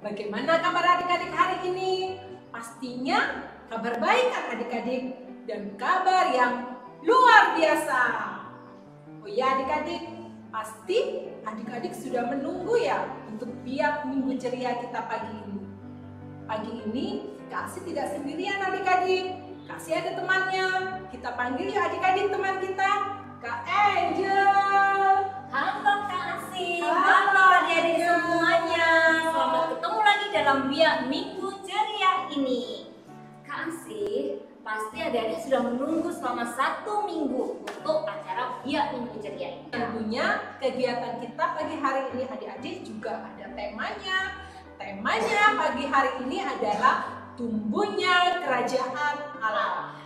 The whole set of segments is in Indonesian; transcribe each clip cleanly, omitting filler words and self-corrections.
Bagaimana kabar adik-adik hari ini? Pastinya kabar baik kan adik-adik? Dan kabar yang luar biasa. Oh ya adik-adik, pasti adik-adik sudah menunggu ya untuk biak minggu ceria kita pagi ini. Pagi ini Kak Asih tidak sendirian adik-adik. Kak Asih ada temannya. Kita panggil ya adik-adik teman kita, Kak Angel. Halo Kak Asih, Halo adik-adik semuanya. Selamat ketemu lagi dalam Biak Minggu Ceria ini. Kak Asih, pasti adik-adik sudah menunggu selama 1 minggu untuk acara Biak Minggu Ceria ini. Tentunya kegiatan kita pagi hari ini adik-adik juga ada temanya. Temanya pagi hari ini adalah tumbuhnya kerajaan Allah.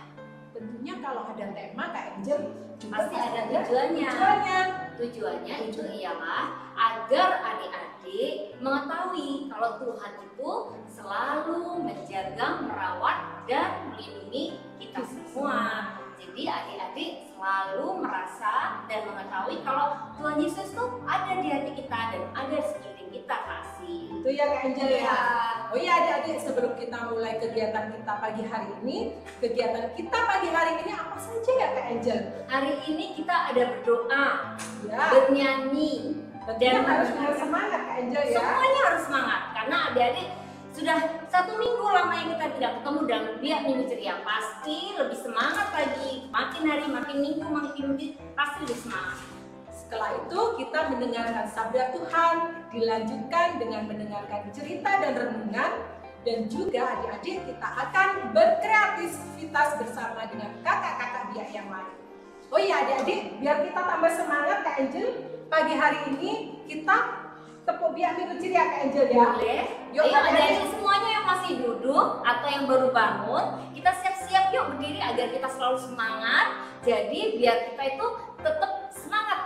Tentunya kalau ada tema Kak Angel juga Pasti ada tujuannya. Tujuannya. Tujuannya itu ialah agar adik-adik mengetahui kalau Tuhan itu selalu menjaga, merawat, dan melindungi kita semua. Jadi adik-adik selalu merasa dan mengetahui kalau Tuhan Yesus itu ada di hati kita dan ada di sekeliling kita, kasih. Itu ya Kak Angel ya. Oh iya adik-adik, sebelum kita mulai kegiatan kita pagi hari ini, kegiatan kita pagi hari ini apa saja ya Kak Angel? Hari ini kita ada berdoa, Ya, bernyanyi, tentunya harus semangat Kak Angel ya. semuanya harus semangat karena adik-adik sudah 1 minggu lamanya kita tidak ketemu dan Biak Minggu Ceria, pasti lebih semangat lagi. Makin hari, makin minggu, pasti lebih semangat. Setelah itu kita mendengarkan sabda Tuhan, dilanjutkan dengan mendengarkan cerita dan renungan, dan juga adik-adik kita akan berkreativitas bersama dengan kakak-kakak Biak yang lain. Oh iya adik-adik, biar kita tambah semangat Kak Angel, pagi hari ini kita tepuk Biak Minggu Ceria Kak Angel ya. Boleh? Yuk, Ayo adik-adik. adik-adik semuanya yang masih duduk atau yang baru bangun, kita siap-siap yuk berdiri agar kita selalu semangat. Jadi biar kita itu tetap semangat.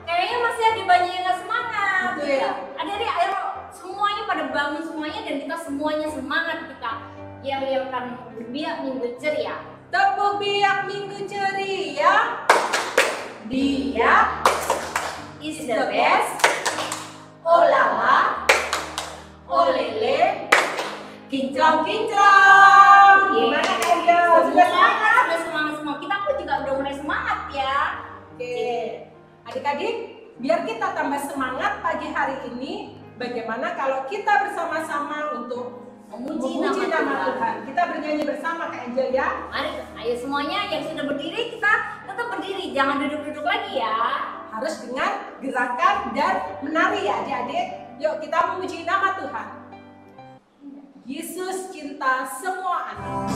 Kayaknya masih ada banyak yang nggak semangat. Betul ya. Adik-adik ayo semuanya pada bangun semuanya dan kita semuanya semangat kita yang akan berbiak minggu ceria. Tepuk Biak Minggu Ceria. Biak Is the best. Olala, olele, kinclong-kinclong. Gimana Kak Angel? Sudah semangat? Sudah semangat semua. Kita pun juga udah mulai semangat ya. Oke, adik-adik, biar kita tambah semangat pagi hari ini, bagaimana kalau kita bersama-sama untuk Memuji memuji nama nama Tuhan. Tuhan. Kita bernyanyi bersama Kak Angel ya. Mari, ayo semuanya yang sudah berdiri kita tetap berdiri, jangan duduk-duduk lagi ya. Harus dengan gerakan dan menari ya adik-adik. Yuk kita memuji nama Tuhan. Yesus cinta semua anak.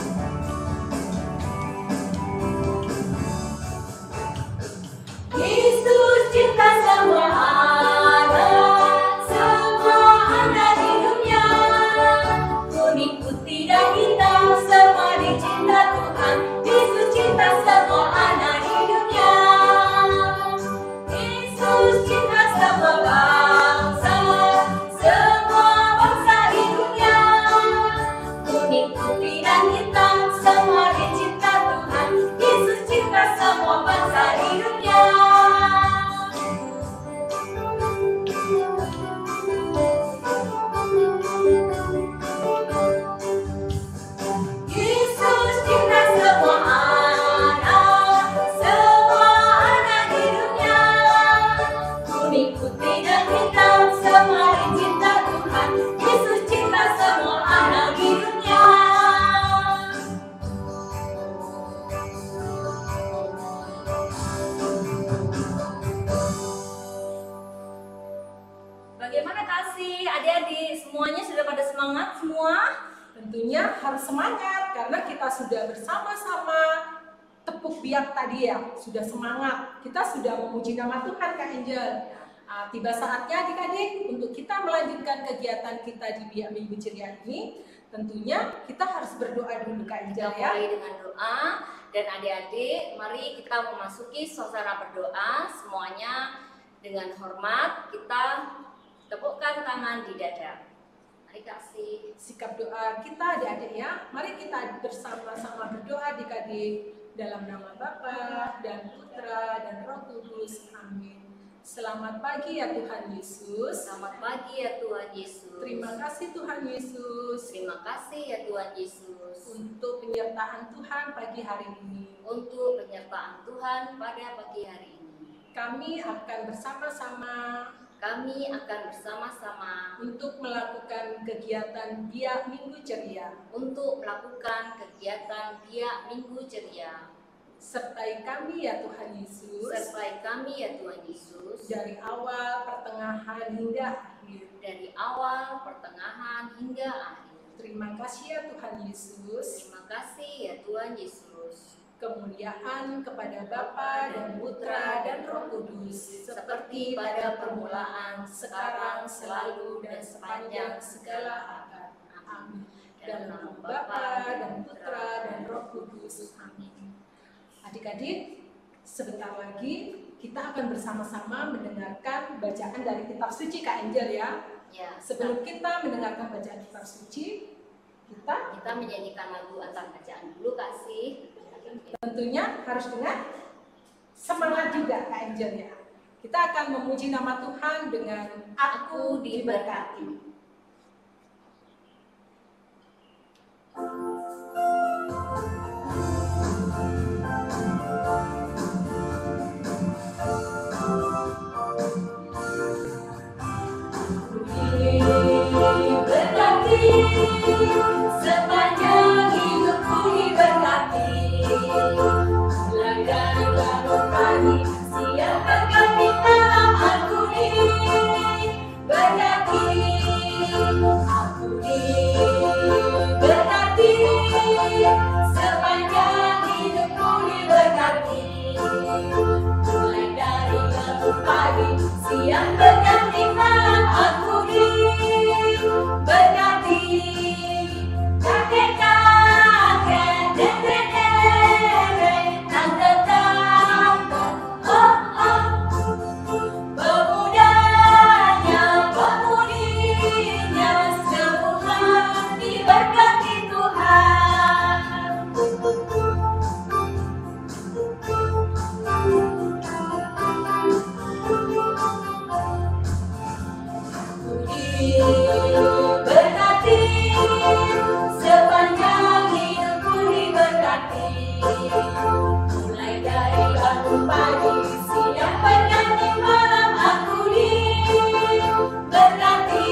Yesus cinta semua anak hidupnya. Kuning, putih dan hitam semua dicinta Tuhan. Yesus cinta semua anak hidupnya. Yesus cinta semua bangsa hidupnya. Kuning, putih dan hitam semua dicinta Tuhan. Yesus cinta semua bangsa hidupnya. Yesus cinta semua anak hidupnya. Kuning, putih dan hitam semua dicinta Tuhan. Yesus cinta semua anak hidupnya. Bagaimana kasih adik-adik? Semuanya sudah pada semangat semua? Tentunya harus semangat karena kita sudah bersama-sama tepuk biak tadi ya, sudah semangat. Kita sudah memuji nama Tuhan Kak Angel. Tiba saatnya adik-adik untuk kita melanjutkan kegiatan kita di Biak Minggu Ceria ini. Tentunya kita harus berdoa dulu Kak Angel Kita ya. mulai dengan doa dan adik-adik mari kita memasuki suasana berdoa semuanya dengan hormat kita tepukkan tangan di dada. Mari kasih Sikap doa kita adik-adik ya. Mari kita bersama-sama berdoa adik-adik dalam nama Bapa dan Putra dan Roh Kudus. Amin. Selamat pagi ya Tuhan Yesus. Selamat pagi ya Tuhan Yesus. Terima kasih Tuhan Yesus. Terima kasih ya Tuhan Yesus. Untuk penyertaan Tuhan pagi hari ini. Untuk penyertaan Tuhan pada pagi hari ini. Kami akan bersama-sama untuk melakukan kegiatan Biak Minggu Ceria. Minggu Ceria. Sertai kami ya Tuhan Yesus. Dari awal, pertengahan hingga akhir. Terima kasih ya Tuhan Yesus. Kemuliaan kepada Bapa dan Putra dan Roh Kudus, seperti pada permulaan, sekarang, selalu, dan sepanjang segala abad. Amin. Dalam nama Bapa dan Putra dan Roh Kudus. Amin. Adik-adik, sebentar lagi kita akan bersama-sama mendengarkan bacaan dari Kitab Suci Kak Angel ya. Sebelum kita mendengarkan bacaan Kitab Suci, kita menyanyikan lagu antar bacaan dulu kasih. Tentunya harus dengan semangat juga Kak Angel ya. Kita akan memuji nama Tuhan dengan Aku Diberkati. Sepanjang hidupku diberkati, mulai dari bangun pagi, siang berganti malam aku diberkati, sepanjang hidupku diberkati, mulai dari bangun pagi, siang berganti malam aku diberkati. Kakek-kakek, nenek-nenek, tante-tante, pemudanya, pemudinya, semua diberkati Tuhan. Diberkati, sepanjang hidupku diberkati, mulai dari bangun pagi, siang berganti malam aku diberkati.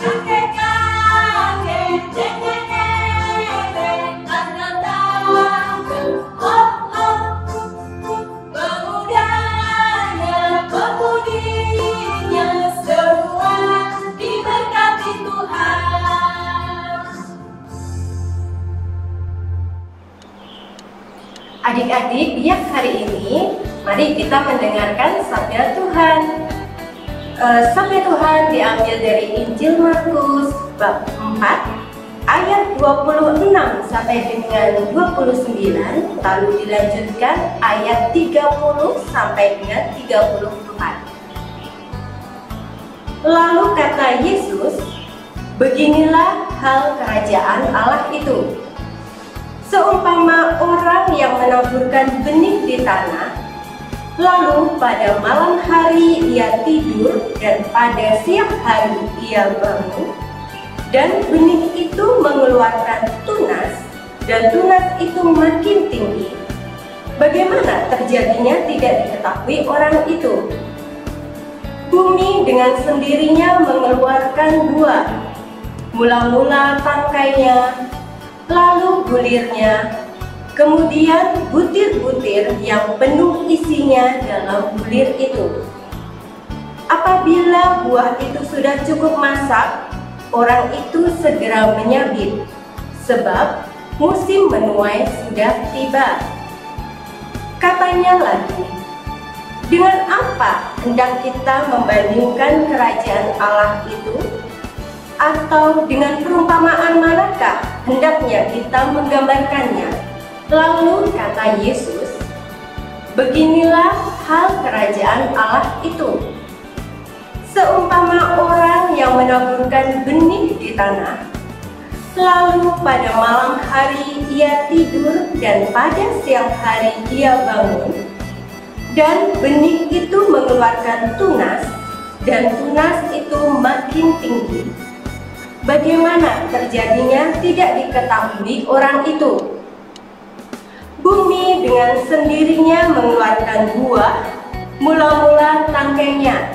Kakek-kakek, nenek-nenek, tante-tante, pemudanya, pemudinya, semua diberkati Tuhan. Adik-adik, Biak hari ini, mari kita mendengarkan sabda Tuhan. Sabda Tuhan diambil dari Injil Markus bab 4 ayat 26 sampai dengan 29, lalu dilanjutkan ayat 30 sampai dengan 34. Lalu kata Yesus, beginilah hal kerajaan Allah itu. Seumpama orang yang menaburkan benih di tanah, lalu pada malam hari ia tidur dan pada siang hari ia bangun, dan benih itu mengeluarkan tunas, dan tunas itu makin tinggi. Bagaimana terjadinya tidak diketahui orang itu. Bumi dengan sendirinya mengeluarkan buah, mula-mula tangkainya, lalu bulirnya, kemudian butir-butir yang penuh isinya dalam bulir itu. Apabila buah itu sudah cukup masak, orang itu segera menyabit, sebab musim menuai sudah tiba. Katanya lagi, dengan apa hendak kita membandingkan kerajaan Allah itu? Atau dengan perumpamaan manakah hendaknya kita menggambarkannya? Lalu kata Yesus, beginilah hal kerajaan Allah itu. Seumpama orang yang menaburkan benih di tanah, lalu pada malam hari ia tidur dan pada siang hari ia bangun, dan benih itu mengeluarkan tunas, dan tunas itu makin tinggi. Bagaimana terjadinya tidak diketahui orang itu. Bumi dengan sendirinya mengeluarkan buah, mula-mula tangkainya,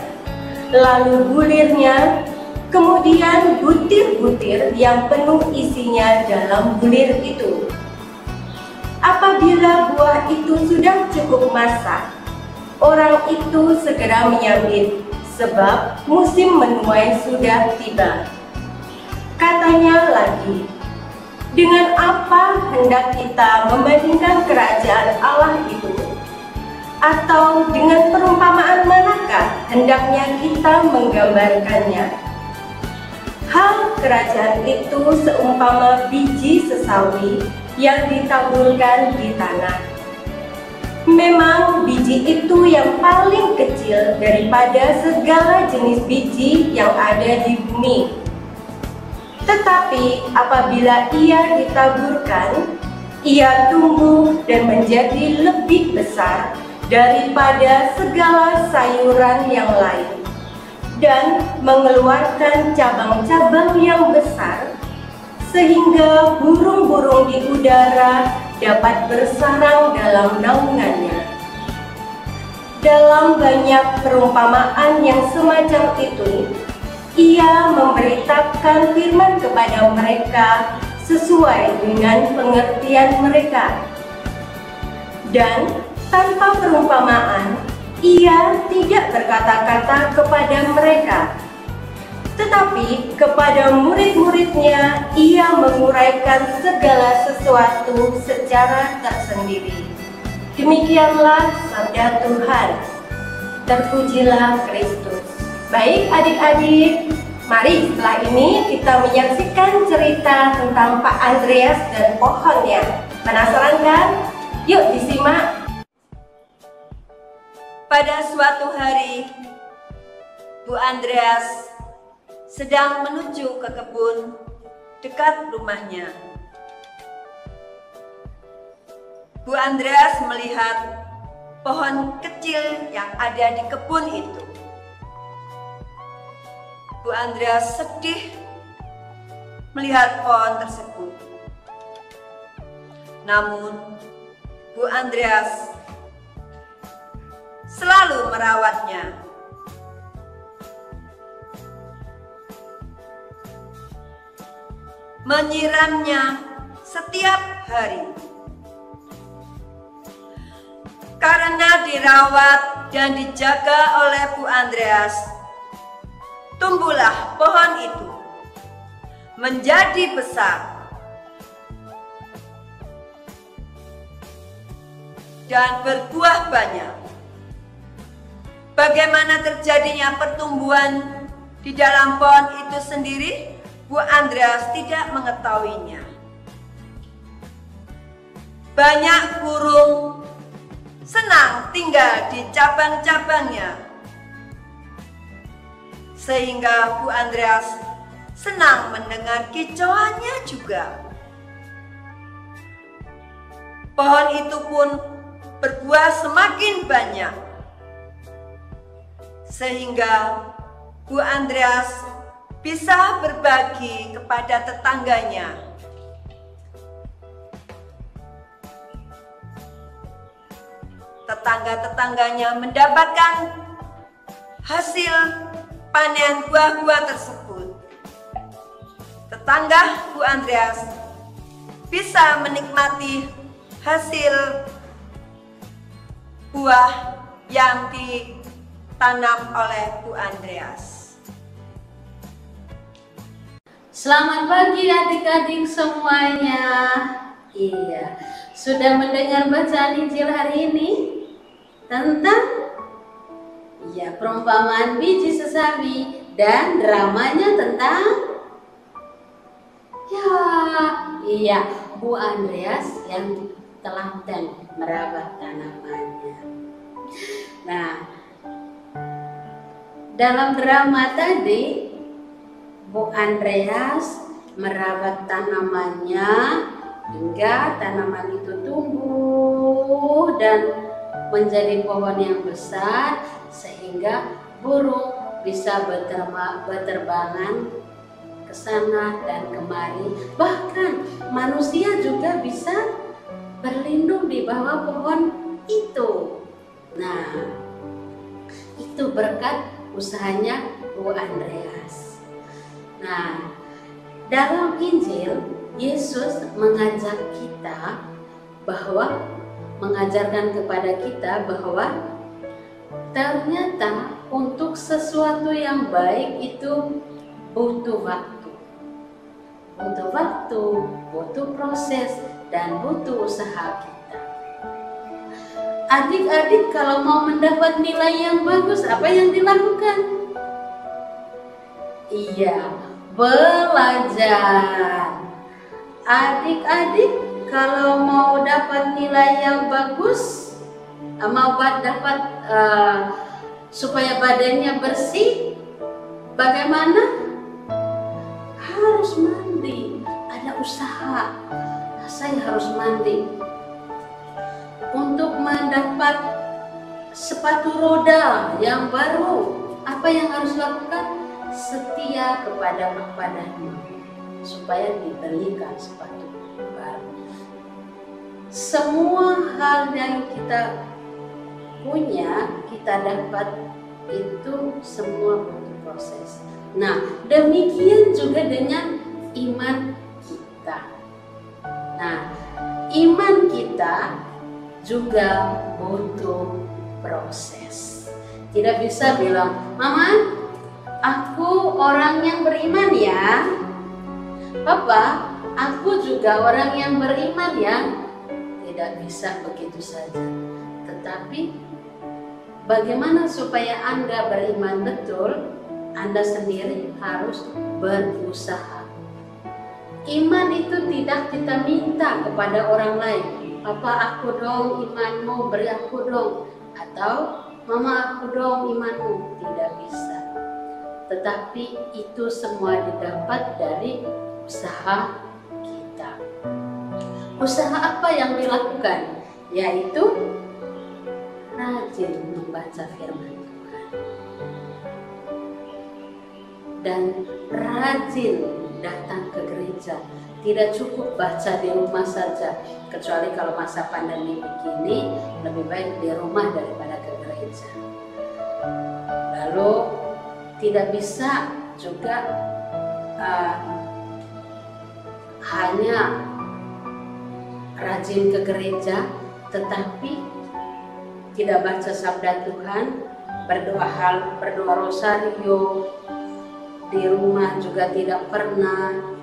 lalu bulirnya, kemudian butir-butir yang penuh isinya dalam bulir itu. Apabila buah itu sudah cukup masak, orang itu segera menyambit, sebab musim menuai sudah tiba. Katanya lagi, dengan apa hendak kita membandingkan kerajaan Allah itu? Atau dengan perumpamaan manakah hendaknya kita menggambarkannya? Hal kerajaan itu seumpama biji sesawi yang ditaburkan di tanah. Memang biji itu yang paling kecil daripada segala jenis biji yang ada di bumi. Tetapi apabila ia ditaburkan, ia tumbuh dan menjadi lebih besar daripada segala sayuran yang lain, dan mengeluarkan cabang-cabang yang besar, sehingga burung-burung di udara dapat bersarang dalam naungannya. Dalam banyak perumpamaan yang semacam itu, ia memberitakan firman kepada mereka sesuai dengan pengertian mereka. Dan tanpa perumpamaan, ia tidak berkata-kata kepada mereka, tetapi kepada murid-muridnya ia menguraikan segala sesuatu secara tersendiri. Demikianlah sabda Tuhan. Terpujilah Kristus. Baik adik-adik, mari setelah ini kita menyaksikan cerita tentang Pak Andreas dan pohonnya. Penasaran kan? Yuk disimak. Pada suatu hari, Bu Andreas sedang menuju ke kebun dekat rumahnya. Bu Andreas melihat pohon kecil yang ada di kebun itu. Bu Andreas sedih melihat pohon tersebut. Namun, Bu Andreas selalu merawatnya. Menyiramnya setiap hari. Karena dirawat dan dijaga oleh Bu Andreas, tumbuhlah pohon itu menjadi besar dan berbuah banyak. Bagaimana terjadinya pertumbuhan di dalam pohon itu sendiri, Bu Andreas tidak mengetahuinya. Banyak burung senang tinggal di cabang-cabangnya, sehingga Bu Andreas senang mendengar kicauannya juga. Pohon itu pun berbuah semakin banyak, sehingga Bu Andreas bisa berbagi kepada tetangganya. Tetangga-tetangganya mendapatkan hasil panen buah-buah tersebut. Tetangga Bu Andreas bisa menikmati hasil buah yang ditanam oleh Bu Andreas. Selamat pagi adik-adik semuanya. Iya, sudah mendengar bacaan Injil hari ini tentang perumpamaan biji sesawi dan dramanya tentang Bu Andreas yang telaten merawat tanamannya. Nah, dalam drama tadi Bu Andreas merawat tanamannya hingga tanaman itu tumbuh dan menjadi pohon yang besar sehingga burung bisa berterbangan ke sana dan kemari. Bahkan manusia juga bisa berlindung di bawah pohon itu. Nah, itu berkat usahanya Bu Andreas. Nah, dalam Injil Yesus mengajak kita bahwa mengajarkan kepada kita bahwa ternyata untuk sesuatu yang baik itu butuh waktu. Butuh waktu, butuh proses, dan butuh usaha kita. Adik-adik kalau mau mendapat nilai yang bagus, apa yang dilakukan? Iya, belajar. Adik-adik kalau mau dapat nilai yang bagus, mau dapat supaya badannya bersih, bagaimana? Harus mandi, ada usaha. Saya harus mandi. Untuk mendapat sepatu roda yang baru, apa yang harus lakukan? Setia kepada badannya supaya diberikan sepatu baru. Semua hal yang kita punya, kita dapat itu semua butuh proses. Nah, demikian juga dengan iman kita. Nah, iman kita juga butuh proses. Tidak bisa bilang, "Mama, aku orang yang beriman ya. Papa, aku juga orang yang beriman ya." Tidak bisa begitu saja. Tetapi bagaimana supaya Anda beriman betul? Anda sendiri harus berusaha. Iman itu tidak kita minta kepada orang lain. "Papa, aku dong imanmu, beri aku dong." Atau "Mama, aku dong imanmu." Tidak bisa. Tetapi itu semua didapat dari usaha kita. Usaha apa yang dilakukan? Yaitu rajin membaca firman Tuhan dan rajin datang ke gereja. Tidak cukup baca di rumah saja, kecuali kalau masa pandemi begini lebih baik di rumah daripada ke gereja. Lalu tidak bisa juga hanya rajin ke gereja tetapi tidak baca sabda Tuhan, berdoa rosario di rumah juga tidak pernah.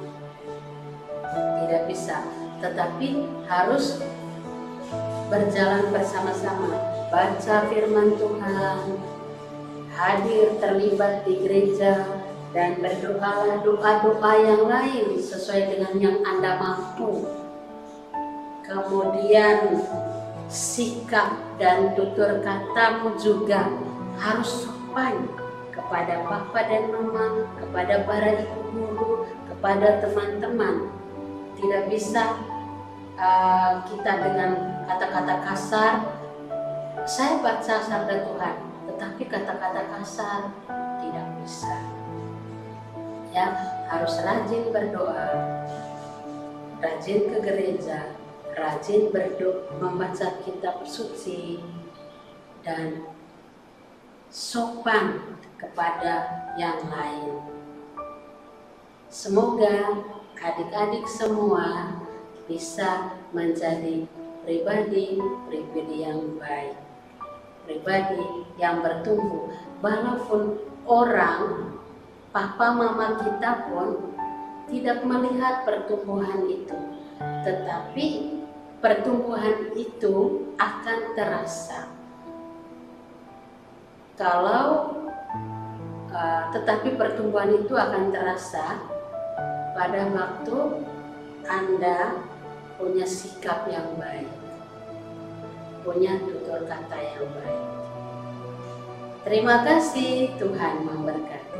Tidak bisa, tetapi harus berjalan bersama-sama, baca firman Tuhan, hadir terlibat di gereja, dan berdoalah doa-doa yang lain sesuai dengan yang Anda mampu. Kemudian sikap dan tutur katamu juga harus sopan kepada papa dan mama, kepada para ibu guru, kepada teman-teman. Tidak bisa kita dengan kata-kata kasar. Saya baca sabda Tuhan, tetapi kata-kata kasar tidak bisa. Ya, harus rajin berdoa, rajin ke gereja, rajin membaca kitab suci, dan sopan kepada yang lain. Semoga adik-adik semua bisa menjadi pribadi yang baik, pribadi yang bertumbuh. Walaupun orang, papa mama kita pun tidak melihat pertumbuhan itu, tetapi pertumbuhan itu akan terasa. Tetapi pertumbuhan itu akan terasa pada waktu Anda punya sikap yang baik, punya tutur kata yang baik. Terima kasih, Tuhan memberkati.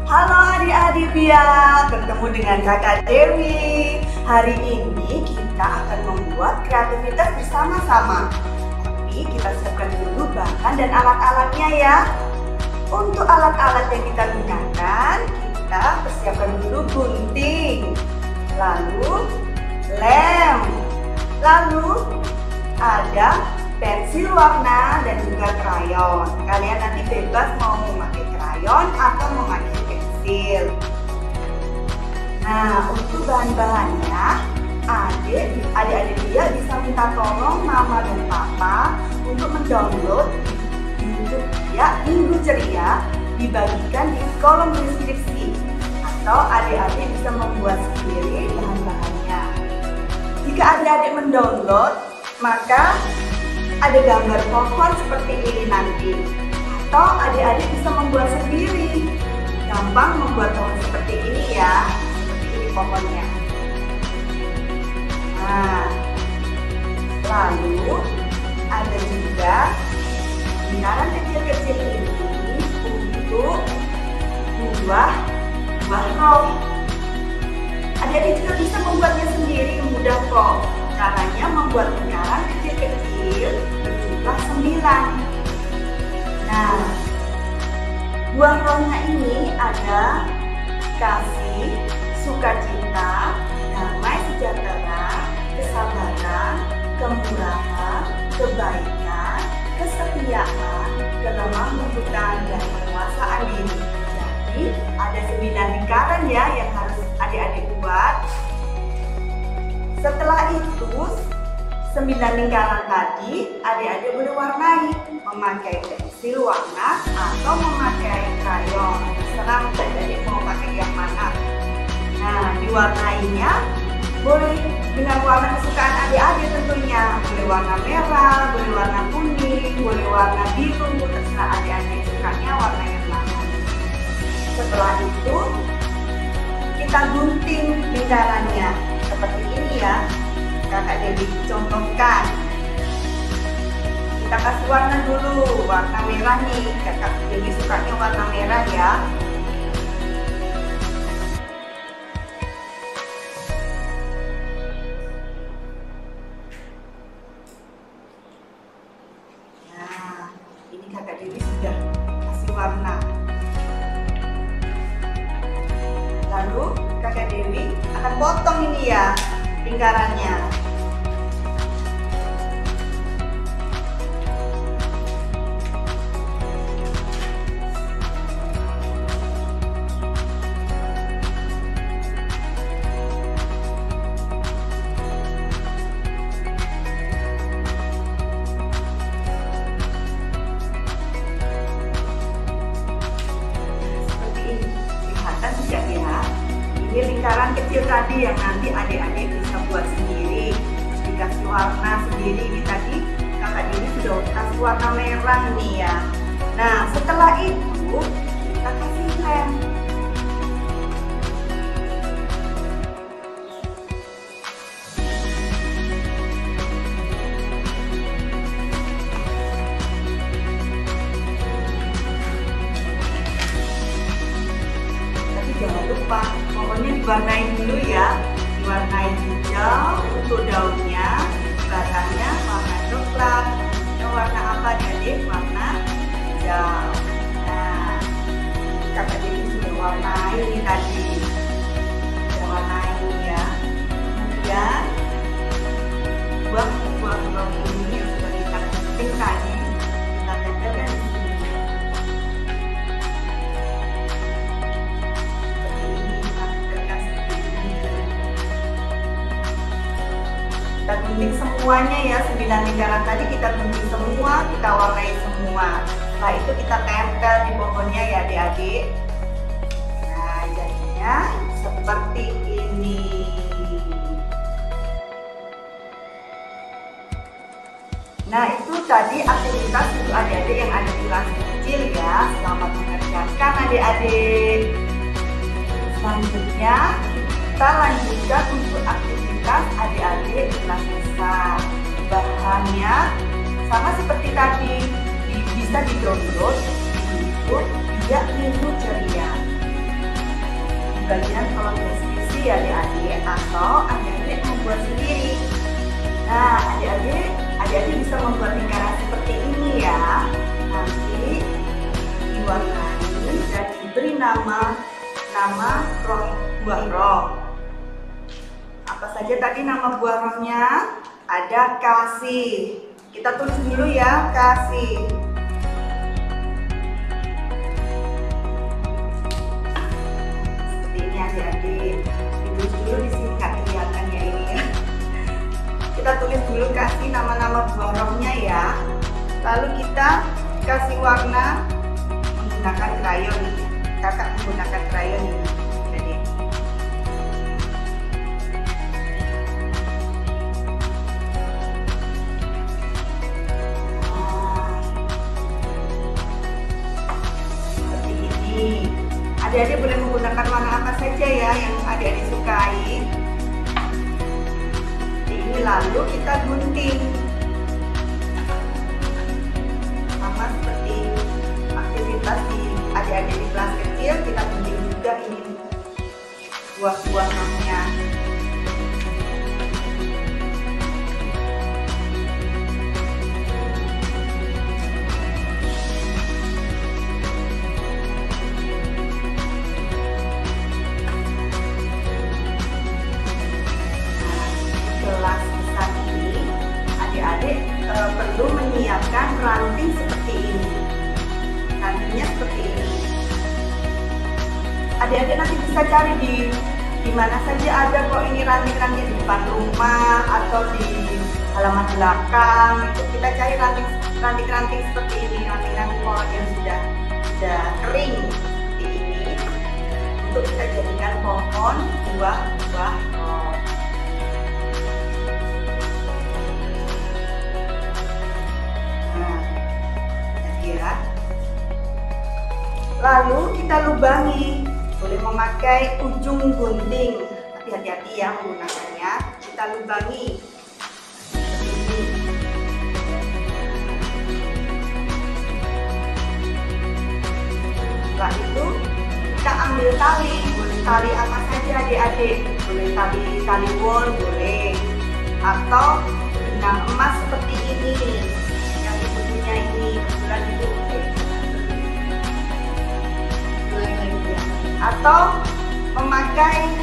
Halo adik-adik biar bertemu dengan Kakak Dewi. Hari ini kita kita akan membuat kreativitas bersama-sama. Tapi kita siapkan dulu bahan dan alat-alatnya ya. Untuk alat-alat yang kita gunakan, kita persiapkan dulu gunting, lalu lem, lalu ada pensil warna dan juga krayon. Kalian nanti bebas mau memakai krayon atau memakai pensil. Nah, untuk bahan-bahannya, adik-adik dia bisa minta tolong mama dan papa untuk mendownload YouTube ya Minggu Ceria, dibagikan di kolom deskripsi, atau adik-adik bisa membuat sendiri bahan-bahannya. Jika adik-adik mendownload, maka ada gambar pohon seperti ini nanti, atau adik-adik bisa membuat sendiri. Gampang membuat pohon seperti ini ya, seperti ini pohonnya. Nah, lalu ada juga lingkaran kecil-kecil ini untuk buah roh. Adik-adik juga bisa membuatnya sendiri, mudah kok. Caranya membuat lingkaran kecil-kecil berjumlah 9. Nah, buah rohnya ini ada kasih, sukacita, damai sejahtera, kesabaran, kemurahan, kebaikan, kesetiaan, kelemah lembutan, dan penguasaan diri. Jadi ada 9 lingkaran ya yang harus adik-adik buat. Setelah itu 9 lingkaran tadi adik-adik boleh warnai memakai pensil warna atau memakai krayon. Terserah adik-adik mau pakai yang mana. Nah, diwarnainya boleh dengan warna kesukaan adik-adik tentunya. Boleh warna merah, boleh warna kuning, boleh warna biru, terserah adik-adik sukanya warna yang mana. Setelah itu kita gunting lingkarannya seperti ini ya. Kakak Dewi contohkan. Kita kasih warna dulu, warna merah nih. Kakak Dewi sukanya warna merah ya. Nah, ini Kakak Dewi sudah kasih warna. Lalu Kakak Dewi akan potong ini ya lingkarannya. Ini lingkaran kecil tadi yang nanti adik-adik bisa buat sendiri. Dikasih warna sendiri. Ini tadi kakak Dewi sudah kasih warna merah nih ya. Nah, setelah itu kita kasih lem. Tapi jangan lupa pokoknya diwarnai dulu ya, diwarnai hijau untuk daunnya, batangnya warna coklat, warna apa adik? Warna hijau. Nah, kakak Dewi sudah warnai ini tadi, sudah warnai ya. Kemudian buah ini yang sudah kita gunting tadi, kita tempelkan di sini. Kita gunting semuanya ya, 9 lingkaran tadi kita gunting semua, kita warnai semua. Setelah itu kita tempel di pohonnya ya adik-adik. Nah, jadinya seperti ini. Nah, itu tadi aktivitas untuk adik-adik yang ada di kelas kecil ya. Selamat mengerjakan adik-adik. Selanjutnya kita lanjutkan untuk aktivitas adik-adik di kelas besar. Bahannya sama seperti tadi, bisa di-download di YouTube ya Minggu Ceria. Di bagian kolom deskripsi ya adik-adik, atau adik-adik buat sendiri. Nah, adik-adik bisa membuat lingkaran seperti ini ya. Nanti diwarnai dan diberi nama buah roh. Apa saja tadi nama buah rohnya? Ada kasih. Kita tulis dulu ya, kasih. Seperti ini adik-adik. Ditulis dulu di sini, nggak kelihatannya ini ya. Kita tulis dulu kasih nama-nama buah rohnya ya. Lalu kita kasih warna menggunakan krayon ini. Kakak menggunakan krayon ini. Jadi seperti ini. Adik-adik boleh menggunakan warna apa saja ya yang adik-adik sukai. Ini lalu kita gunting. Sama seperti aktivitas di adik-adik di kelas kecil, kita gunting juga ini buah-buah rohnya. Kelas besar ini adik-adik perlu menyiapkan ranting seperti ini. Rantingnya seperti ini. Adik-adik nanti bisa cari di mana saja ada kok ini ranting-ranting di depan rumah atau di halaman belakang. Itu kita cari ranting-ranting seperti ini, ranting-ranting pohon yang sudah kering seperti ini untuk kita jadikan pohon buah-buah roh. Ya. Lalu kita lubangi, boleh memakai ujung gunting, tapi hati-hati ya menggunakannya. Kita lubangi seperti ini. Setelah itu kita ambil tali, boleh tali apa saja adik-adik, boleh tali wol boleh, atau benang emas seperti ini. Ini kebetulan itu atau memakai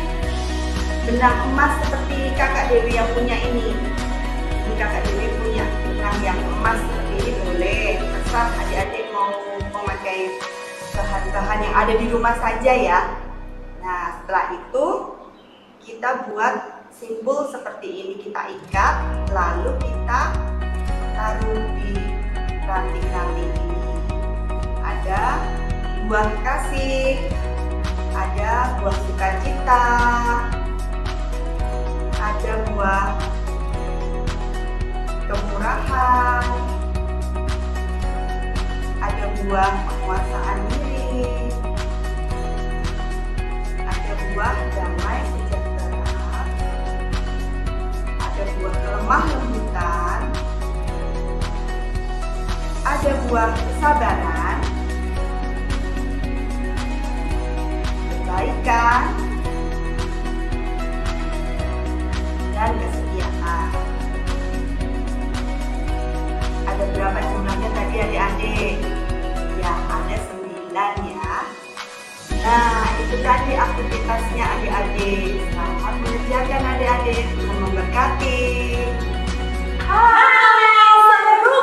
benang emas seperti kakak Dewi yang punya ini. Ini kakak Dewi punya benang yang emas seperti ini, boleh. Terserah adik-adik mau memakai bahan-bahan yang ada di rumah saja ya. Nah, setelah itu kita buat simbol seperti ini, kita ikat, lalu kita taruh di ranting-ranting ini. Ada buah kasih, ada buah sukacita, ada buah kemurahan, ada buah penguasaan diri, ada buah damai sejahtera, ada buah kelemah lembutan, ada buah kesabaran, kebaikan, dan kesetiaan. Ada berapa jumlahnya tadi adik-adik? Ya, ada 9 ya. Nah, itu tadi aktivitasnya adik-adik. Selamat mengerjakan adik-adik. Tuhan memberkati.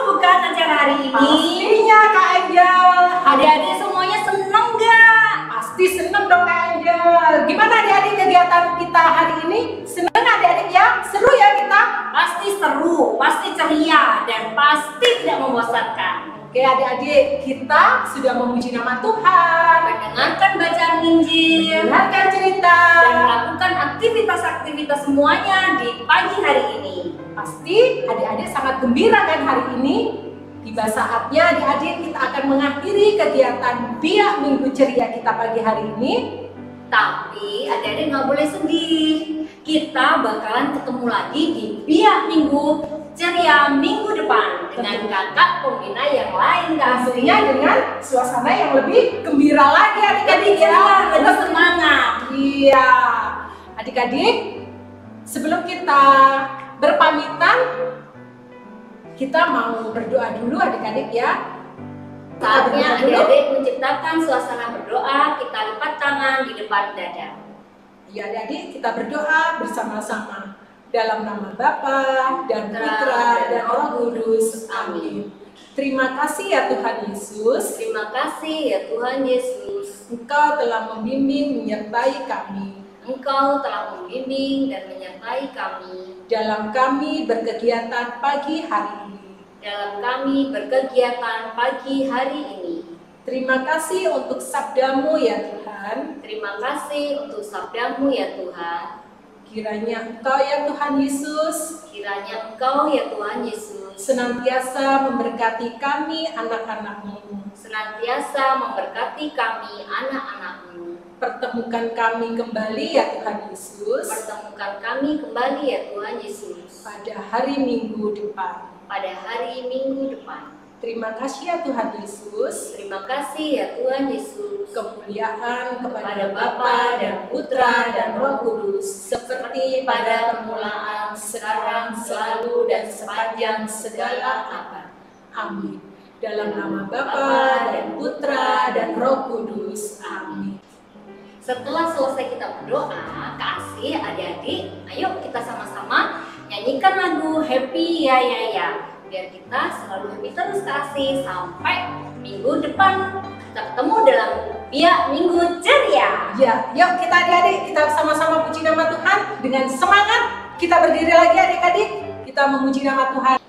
Bukan acara hari ini. Pastinya Kak Angel. Adik-adik semuanya seneng gak? Pasti seneng dong Kak Angel. Gimana adik-adik kegiatan kita hari ini? Seneng adik-adik ya? Seru ya kita? Pasti seru, pasti ceria, dan pasti tidak membosankan. Oke adik-adik, kita sudah memuji nama Tuhan, Mendengarkan bacaan Injil, mendengarkan cerita, dan melakukan aktivitas-aktivitas semuanya di pagi hari ini. pasti adik-adik sangat gembira kan hari ini. Tiba saatnya adik-adik kita akan mengakhiri kegiatan Biak Minggu Ceria kita pagi hari ini. Tapi adik-adik nggak boleh sedih. Kita bakalan ketemu lagi di Biak Minggu Ceria minggu depan dengan kakak pembina yang lain, Pastinya dengan suasana yang lebih gembira lagi adik-adik ya, lebih semangat. Iya, adik-adik Sebelum kita berpamitan, kita mau berdoa dulu adik-adik ya. Saatnya adik-adik menciptakan suasana berdoa, kita lipat tangan di depan dada. Ya adik-adik, kita berdoa bersama-sama dalam nama Bapa dan Putra dan Roh Kudus. Amin. Terima kasih ya Tuhan Yesus. Terima kasih ya Tuhan Yesus. Engkau telah membimbing menyertai kami. Engkau telah membimbing dan menyertai kami Dalam kami berkegiatan pagi hari ini. dalam kami berkegiatan pagi hari ini. Terima kasih untuk sabdamu ya Tuhan. Terima kasih untuk sabdamu ya Tuhan. Kiranya Engkau ya Tuhan Yesus Kiranya Engkau ya Tuhan Yesus senantiasa memberkati kami anak-anak-Mu. senantiasa memberkati kami anak-anak-Mu. Pertemukan kami kembali ya Tuhan Yesus Pertemukan kami kembali ya Tuhan Yesus pada hari Minggu depan. pada hari Minggu depan. Terima kasih ya Tuhan Yesus. Terima kasih ya Tuhan Yesus. Kemuliaan kepada Kepada Bapa dan Putra dan Roh Kudus, seperti pada permulaan, sekarang, selalu, dan sepanjang segala abad. Amin. Dalam nama Bapa dan Putra dan Roh Kudus. Amin. Setelah selesai kita berdoa, kasih adik-adik, ayo kita sama-sama nyanyikan lagu Happy Ya Ya Ya. Biar kita selalu happy terus kasih sampai minggu depan. Kita ketemu dalam Biak Minggu Ceria. Ya, yuk kita adik-adik, kita sama-sama puji nama Tuhan dengan semangat. Kita berdiri lagi adik-adik, kita memuji nama Tuhan.